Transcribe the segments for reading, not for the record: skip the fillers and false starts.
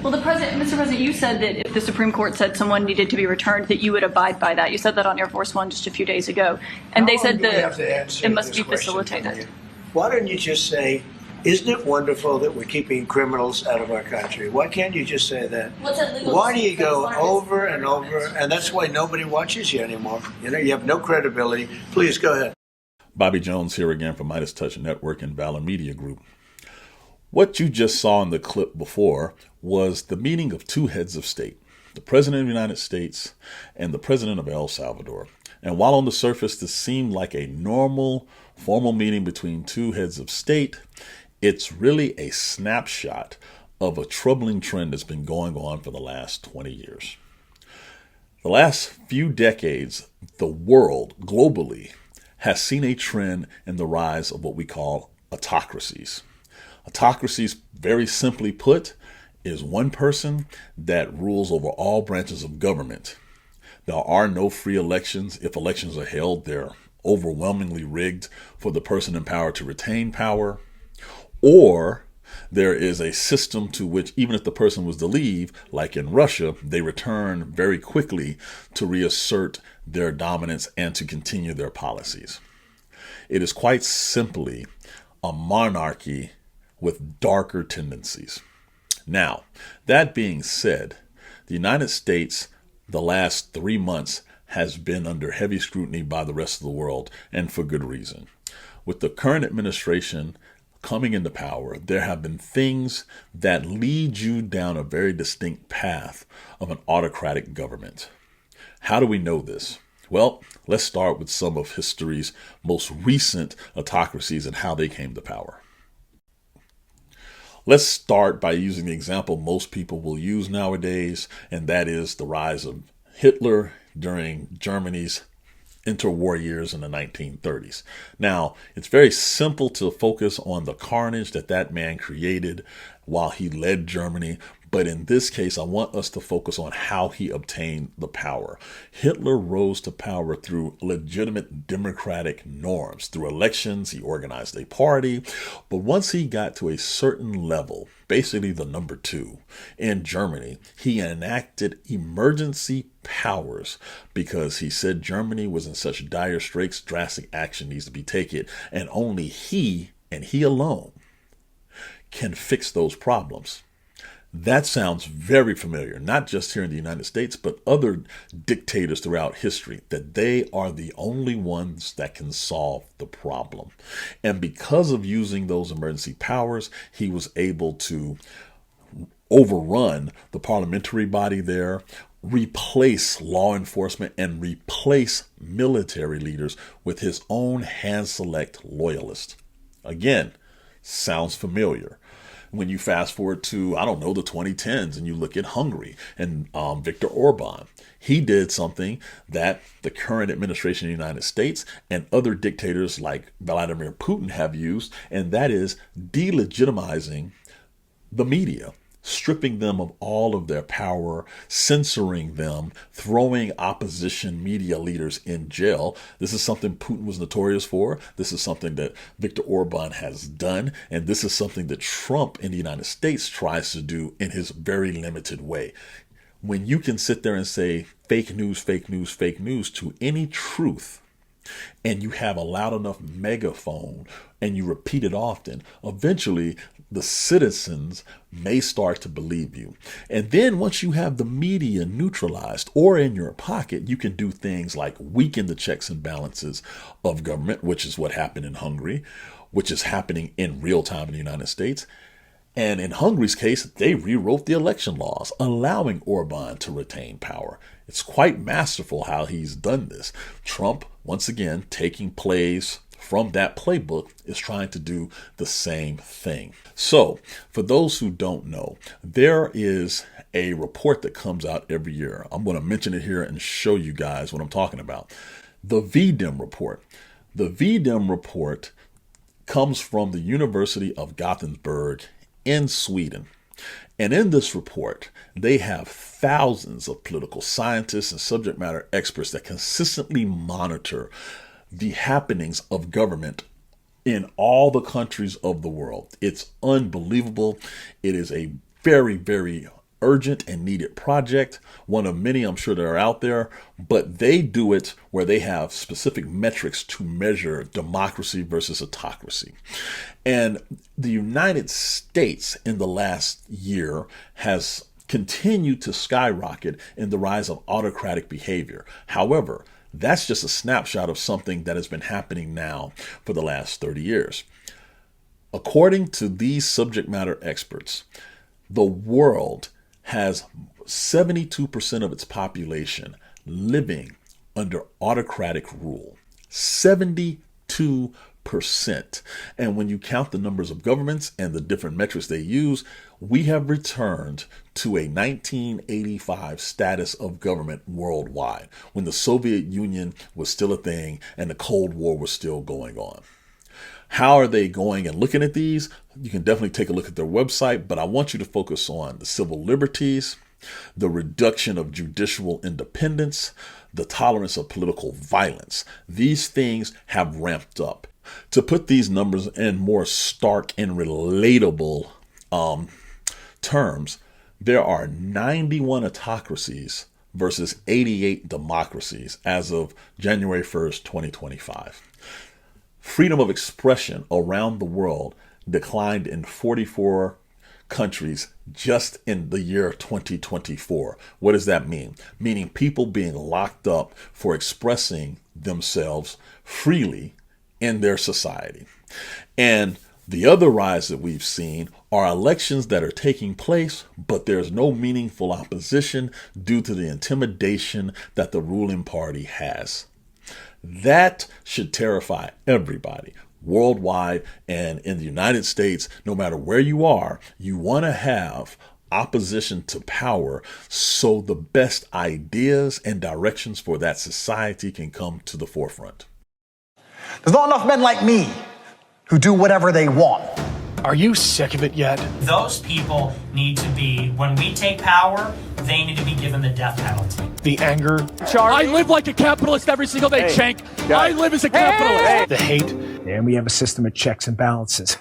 Well, Mr. President, you said that if the Supreme Court said someone needed to be returned, that you would abide by that. You said that on Air Force One just a few days ago, and they said that it must be facilitated. Why don't you just say, isn't it wonderful that we're keeping criminals out of our country? Why can't you just say that? Why do you go over and over? And that's why nobody watches you anymore. You know, you have no credibility. Please go ahead. Bobby Jones here again from Midas Touch Network and Valor Media Group. What you just saw in the clip before was the meeting of two heads of state, the President of the United States and the President of El Salvador. And while on the surface this seemed like a normal, formal meeting between two heads of state, it's really a snapshot of a troubling trend that's been going on for the last 20 years. The last few decades, the world globally has seen a trend in the rise of what we call autocracies. Autocracies, very simply put, is one person that rules over all branches of government. There are no free elections. If elections are held, they're overwhelmingly rigged for the person in power to retain power. Or there is a system to which, even if the person was to leave, like in Russia, they return very quickly to reassert their dominance and to continue their policies. It is quite simply a monarchy with darker tendencies. Now, that being said, the United States, the last 3 months, has been under heavy scrutiny by the rest of the world, and for good reason. With the current administration coming into power, there have been things that lead you down a very distinct path of an autocratic government. How do we know this? Well, let's start with some of history's most recent autocracies and how they came to power. Let's start by using the example most people will use nowadays, and that is the rise of Hitler during Germany's interwar years in the 1930s. Now, it's very simple to focus on the carnage that that man created while he led Germany. But in this case, I want us to focus on how he obtained the power. Hitler rose to power through legitimate democratic norms. Through elections, he organized a party. But once he got to a certain level, basically the number 2 in Germany, he enacted emergency powers because he said Germany was in such dire straits, drastic action needs to be taken, and only he, and he alone, can fix those problems. That sounds very familiar, not just here in the United States, but other dictators throughout history, that they are the only ones that can solve the problem. And because of using those emergency powers, he was able to overrun the parliamentary body there, replace law enforcement, and replace military leaders with his own hand-select loyalists. Again, sounds familiar. When you fast forward to, the 2010s, and you look at Hungary and Viktor Orban, he did something that the current administration in the United States and other dictators like Vladimir Putin have used, and that is delegitimizing the media, stripping them of all of their power, censoring them, throwing opposition media leaders in jail. This is something Putin was notorious for. This is something that Viktor Orban has done. And this is something that Trump in the United States tries to do in his very limited way. When you can sit there and say fake news, fake news, fake news to any truth, and you have a loud enough megaphone and you repeat it often, eventually the citizens may start to believe you. And then once you have the media neutralized or in your pocket, you can do things like weaken the checks and balances of government, which is what happened in Hungary, which is happening in real time in the United States. And in Hungary's case, they rewrote the election laws, allowing Orban to retain power. It's quite masterful how he's done this. Trump, once again, taking plays from that playbook, is trying to do the same thing. So, for those who don't know, there is a report that comes out every year. I'm going to mention it here and show you guys what I'm talking about. The VDEM report. The VDEM report comes from the University of Gothenburg in Sweden. And in this report, they have thousands of political scientists and subject matter experts that consistently monitor the happenings of government in all the countries of the world. It's unbelievable. It is a very, very urgent and needed project, one of many I'm sure that are out there, but they do it where they have specific metrics to measure democracy versus autocracy. And the United States in the last year has continued to skyrocket in the rise of autocratic behavior. However, that's just a snapshot of something that has been happening now for the last 30 years. According to these subject matter experts, the world has 72% of its population living under autocratic rule. 72%. And when you count the numbers of governments and the different metrics they use, we have returned to a 1985 status of government worldwide, when the Soviet Union was still a thing and the Cold War was still going on. How are they going and looking at these? You can definitely take a look at their website, but I want you to focus on the civil liberties, the reduction of judicial independence, the tolerance of political violence. These things have ramped up. To put these numbers in more stark and relatable terms, there are 91 autocracies versus 88 democracies as of January 1st, 2025. Freedom of expression around the world declined in 44 countries just in the year 2024. What does that mean? Meaning people being locked up for expressing themselves freely in their society. And the other rise that we've seen are elections that are taking place, but there's no meaningful opposition due to the intimidation that the ruling party has. That should terrify everybody worldwide and in the United States. No matter where you are, you want to have opposition to power so the best ideas and directions for that society can come to the forefront. There's not enough men like me who do whatever they want. Are you sick of it yet? Those people need to be, when we take power, they need to be given the death penalty. The anger. Charlie. I live like a capitalist every single day, Cenk. I live as a capitalist. The hate. And we have a system of checks and balances.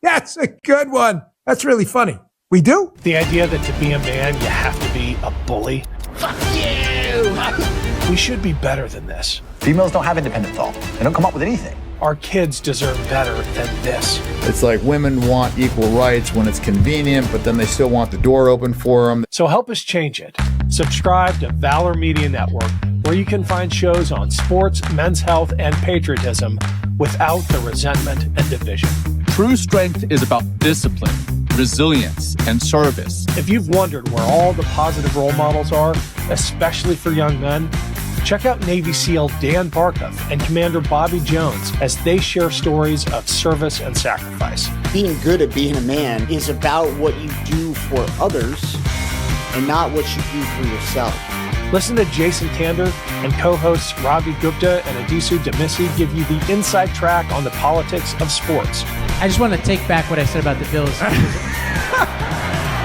That's a good one. That's really funny. We do? The idea that to be a man, you have to be a bully. Fuck you! We should be better than this. Females don't have independent thought. They don't come up with anything. Our kids deserve better than this. It's like women want equal rights when it's convenient, but then they still want the door open for them. So help us change it. Subscribe to Valor Media Network, where you can find shows on sports, men's health, and patriotism without the resentment and division. True strength is about discipline, resilience, and service. If you've wondered where all the positive role models are, especially for young men, check out Navy SEAL Dan Barkov and Commander Bobby Jones as they share stories of service and sacrifice. Being good at being a man is about what you do for others and not what you do for yourself. Listen to Jason Kander and co-hosts Ravi Gupta and Adisu Demisi give you the inside track on the politics of sports. I just want to take back what I said about the Bills.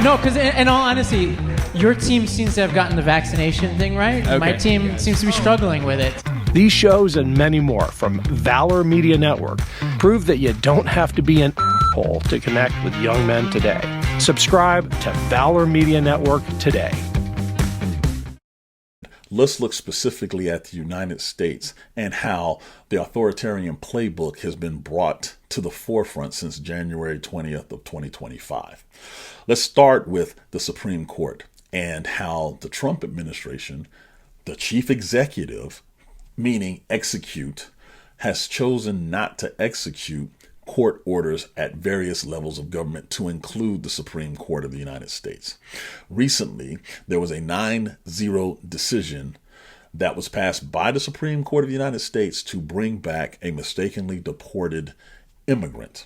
No, because in all honesty, your team seems to have gotten the vaccination thing right. Okay. My team seems to be struggling with it. These shows and many more from Valor Media Network prove that you don't have to be an asshole to connect with young men today. Subscribe to Valor Media Network today. Let's look specifically at the United States and how the authoritarian playbook has been brought to the forefront since January 20th of 2025. Let's start with the Supreme Court and how the Trump administration, the chief executive, meaning execute, has chosen not to execute court orders at various levels of government, to include the Supreme Court of the United States. Recently, there was a 9-0 decision that was passed by the Supreme Court of the United States to bring back a mistakenly deported immigrant.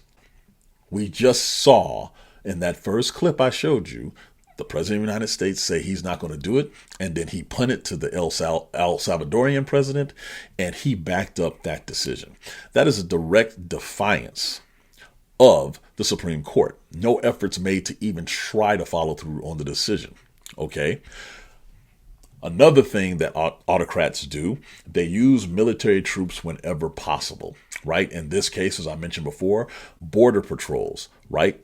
We just saw in that first clip I showed you, the President of the United States say he's not going to do it, and then he punted to the El Salvadorian president, and he backed up that decision. That is a direct defiance of the Supreme Court. No efforts made to even try to follow through on the decision. Okay? Another thing that autocrats do, they use military troops whenever possible, right? In this case, as I mentioned before, border patrols, right?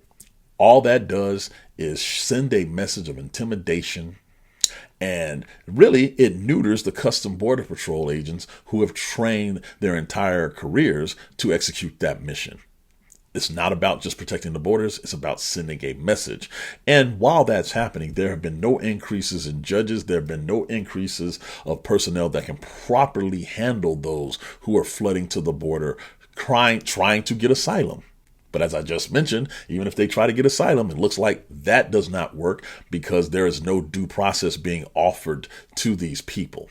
All that does is send a message of intimidation, and really it neuters the Custom Border Patrol agents who have trained their entire careers to execute that mission. It's not about just protecting the borders. It's about sending a message. And while that's happening, there have been no increases in judges. There have been no increases of personnel that can properly handle those who are flooding to the border, trying to get asylum. But as I just mentioned, even if they try to get asylum, it looks like that does not work because there is no due process being offered to these people.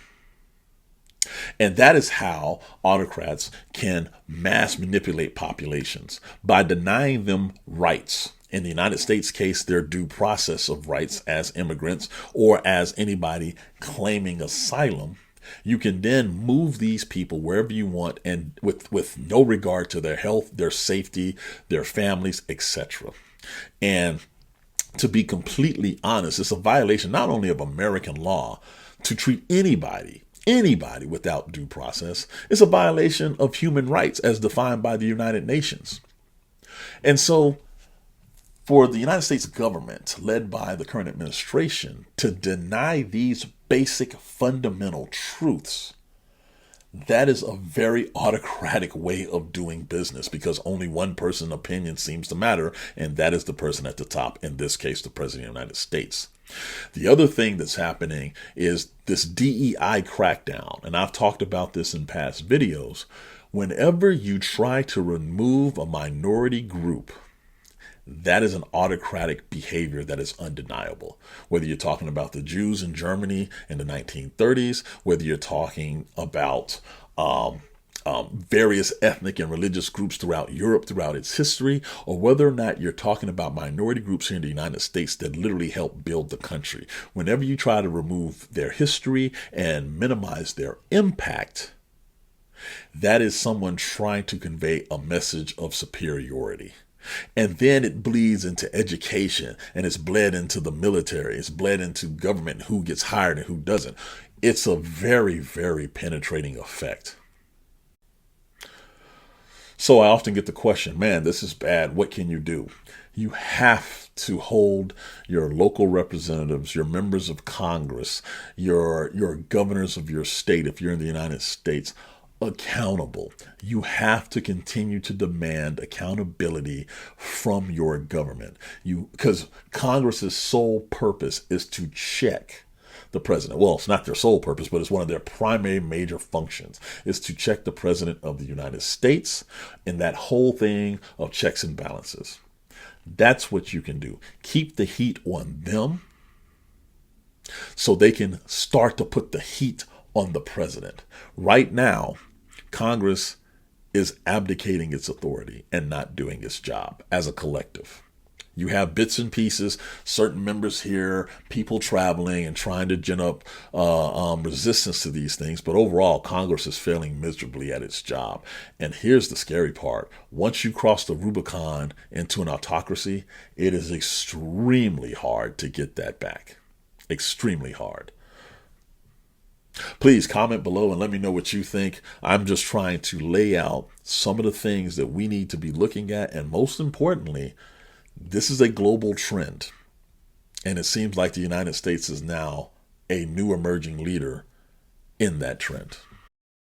And that is how autocrats can mass manipulate populations, by denying them rights. In the United States case, their due process of rights as immigrants or as anybody claiming asylum. You can then move these people wherever you want, and with no regard to their health, their safety, their families, etc. And to be completely honest, it's a violation not only of American law to treat anybody without due process. It's a violation of human rights as defined by the United Nations. And so for the United States government, led by the current administration, to deny these basic fundamental truths, that is a very autocratic way of doing business, because only one person's opinion seems to matter, and that is the person at the top, in this case, the President of the United States. The other thing that's happening is this DEI crackdown, and I've talked about this in past videos. Whenever you try to remove a minority group, that is an autocratic behavior that is undeniable. Whether you're talking about the Jews in Germany in the 1930s, whether you're talking about various ethnic and religious groups throughout Europe, throughout its history, or whether or not you're talking about minority groups here in the United States that literally helped build the country. Whenever you try to remove their history and minimize their impact, that is someone trying to convey a message of superiority. And then it bleeds into education, and it's bled into the military. It's bled into government, who gets hired and who doesn't. It's a very, very penetrating effect. So I often get the question, man, this is bad. What can you do? You have to hold your local representatives, your members of Congress, your governors of your state, if you're in the United States, accountable. You have to continue to demand accountability from your government. Because Congress's sole purpose is to check the president. Well, it's not their sole purpose, but it's one of their primary major functions, is to check the president of the United States in that whole thing of checks and balances. That's what you can do. Keep the heat on them so they can start to put the heat on the president. Right now, Congress is abdicating its authority and not doing its job as a collective. You have bits and pieces, certain members here, people traveling and trying to gin up resistance to these things. But overall, Congress is failing miserably at its job. And here's the scary part. Once you cross the Rubicon into an autocracy, it is extremely hard to get that back. Extremely hard. Please comment below and let me know what you think. I'm just trying to lay out some of the things that we need to be looking at. And most importantly, this is a global trend. And it seems like the United States is now a new emerging leader in that trend.